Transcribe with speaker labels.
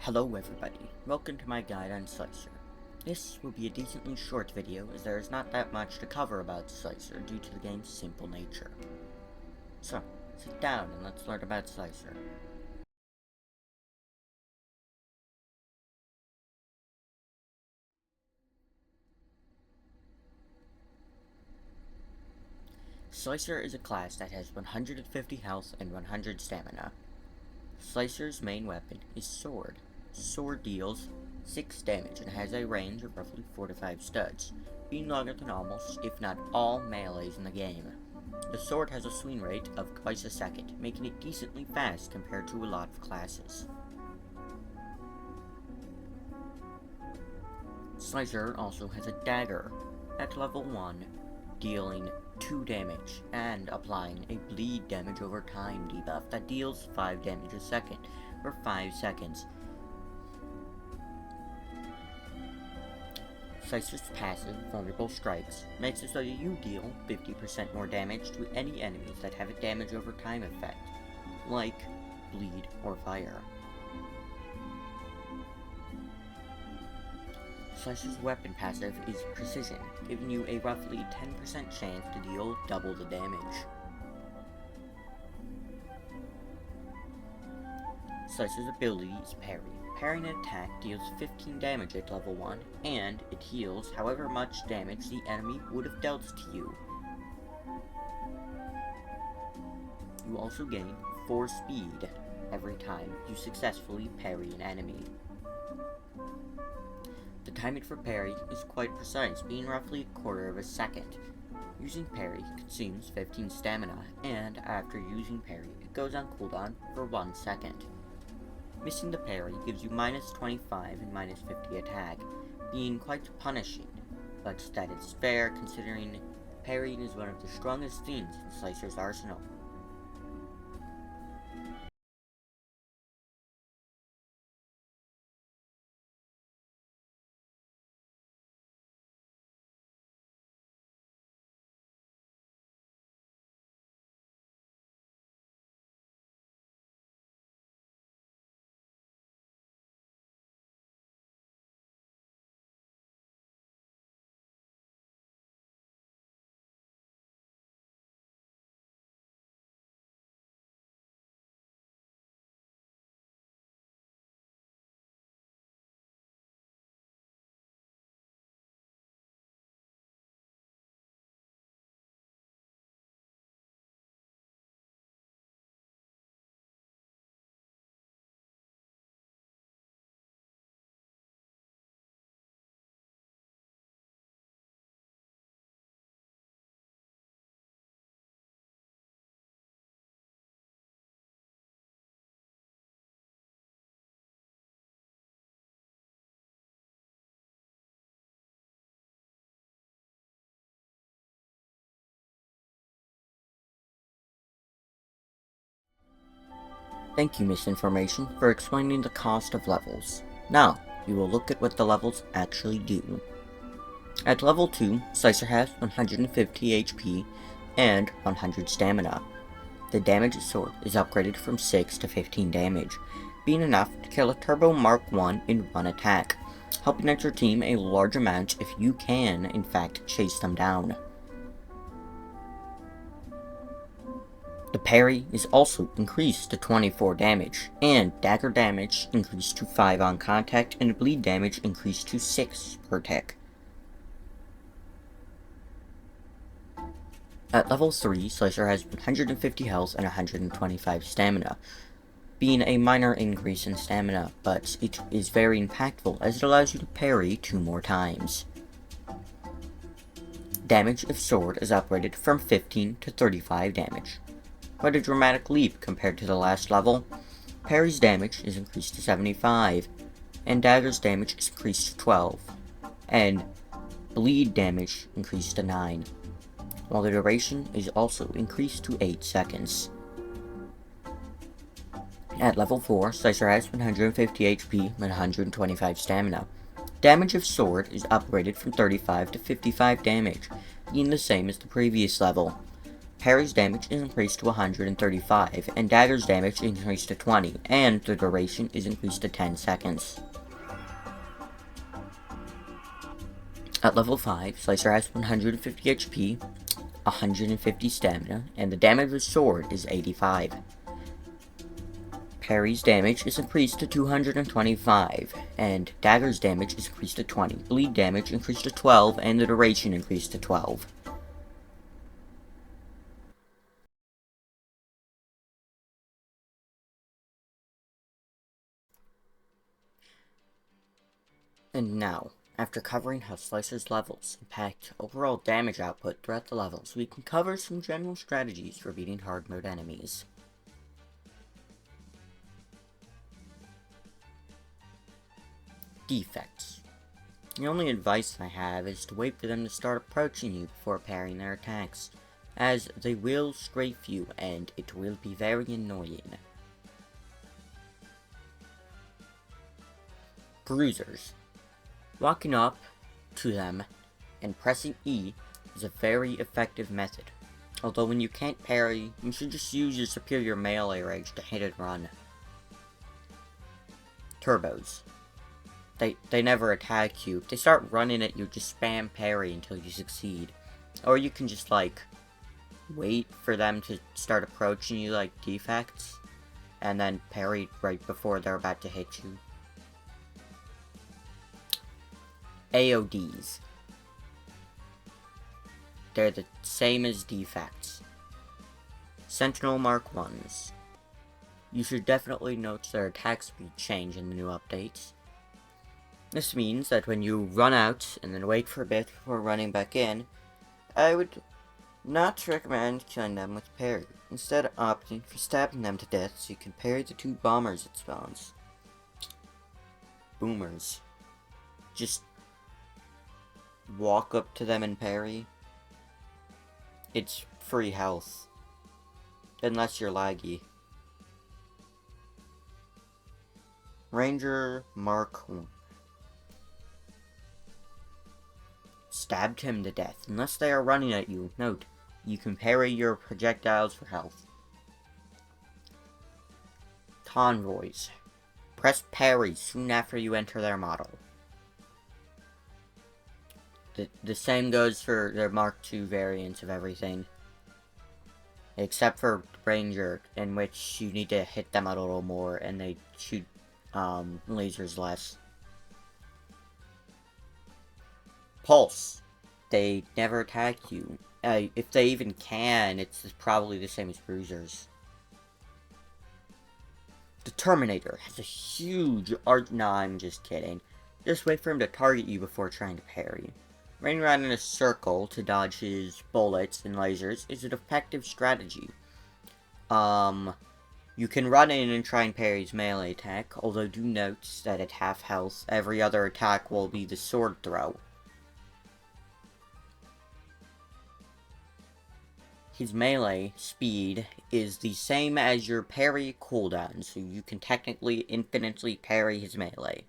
Speaker 1: Hello everybody, welcome to my guide on Slicer. This will be a decently short video as there is not that much to cover about Slicer due to the game's simple nature. So, sit down and let's learn about Slicer. Slicer is a class that has 150 health and 100 stamina. Slicer's main weapon is Sword. Sword deals 6 damage and has a range of roughly 4 to 5 studs, being longer than almost, if not all, melees in the game. The sword has a swing rate of twice a second, making it decently fast compared to a lot of classes. Slicer also has a dagger at level 1, dealing 2 damage and applying a bleed damage over time debuff that deals 5 damage a second for 5 seconds. Slicer's passive, Vulnerable Strikes, makes it so that you deal 50% more damage to any enemies that have a damage over time effect, like bleed or fire. Slicer's weapon passive is Precision, giving you a roughly 10% chance to deal double the damage. Slicer's ability is Parry. Parrying an attack deals 15 damage at level 1, and it heals however much damage the enemy would have dealt to you. You also gain 4 speed every time you successfully parry an enemy. The timing for parry is quite precise, being roughly a quarter of a second. Using parry consumes 15 stamina, and after using parry, it goes on cooldown for 1 second. Missing the parry gives you minus 25 and minus 50 attack, being quite punishing, but that is fair considering parrying is one of the strongest things in Slicer's arsenal. Thank you, Misinformation, for explaining the cost of levels. Now, we will look at what the levels actually do. At level 2, Slicer has 150 HP and 100 stamina. The damage sword is upgraded from 6 to 15 damage, being enough to kill a Turbo Mark 1 in one attack, helping out your team a large amount if you can, in fact, chase them down. The parry is also increased to 24 damage, and dagger damage increased to 5 on contact, and bleed damage increased to 6 per tick. At level 3, Slicer has 150 health and 125 stamina, being a minor increase in stamina, but it is very impactful as it allows you to parry 2 more times. Damage of sword is upgraded from 15 to 35 damage. Quite a dramatic leap compared to the last level. Parry's damage is increased to 75, and dagger's damage is increased to 12, and bleed damage increased to 9, while the duration is also increased to 8 seconds. At level 4, Slicer has 150 HP and 125 stamina. Damage of sword is upgraded from 35 to 55 damage, being the same as the previous level. Parry's damage is increased to 135, and Dagger's damage is increased to 20, and the duration is increased to 10 seconds. At level 5, Slicer has 150 HP, 150 stamina, and the damage of his sword is 85. Parry's damage is increased to 225, and Dagger's damage is increased to 20. Bleed damage increased to 12, and the duration increased to 12. And now, after covering how Slicer's levels impact overall damage output throughout the levels, we can cover some general strategies for beating hard mode enemies. Defects. The only advice I have is to wait for them to start approaching you before parrying their attacks, as they will strafe you and it will be very annoying. Bruisers. Walking up to them and pressing E is a very effective method, although when you can't parry, you should just use your superior melee range to hit and run. Turbos. They never attack you. If they start running at you, just spam parry until you succeed. Or you can just, like, wait for them to start approaching you like defects, and then parry right before they're about to hit you. AODs. They're the same as defects. Sentinel Mark 1s. You should definitely note their attack speed change in the new updates. This means that when you run out and then wait for a bit before running back in, I would not recommend killing them with parry, instead opting for stabbing them to death so you can parry the 2 bombers it spawns. Boomers. Just walk up to them and parry. It's free health. Unless you're laggy. Ranger Mark 1. Stabbed him to death. Unless they are running at you, note, you can parry your projectiles for health. Convoys. Press parry soon after you enter their model. The same goes for their Mark II variants of everything. Except for Ranger, in which you need to hit them a little more and they shoot lasers less. Pulse. They never attack you. If they even can, it's probably the same as Bruisers. The Terminator has a huge art. Nah, I'm just kidding. Just wait for him to target you before trying to parry. Running around in a circle to dodge his bullets and lasers is an effective strategy. You can run in and try and parry his melee attack, although do note that at half health, every other attack will be the sword throw. His melee speed is the same as your parry cooldown, so you can technically infinitely parry his melee.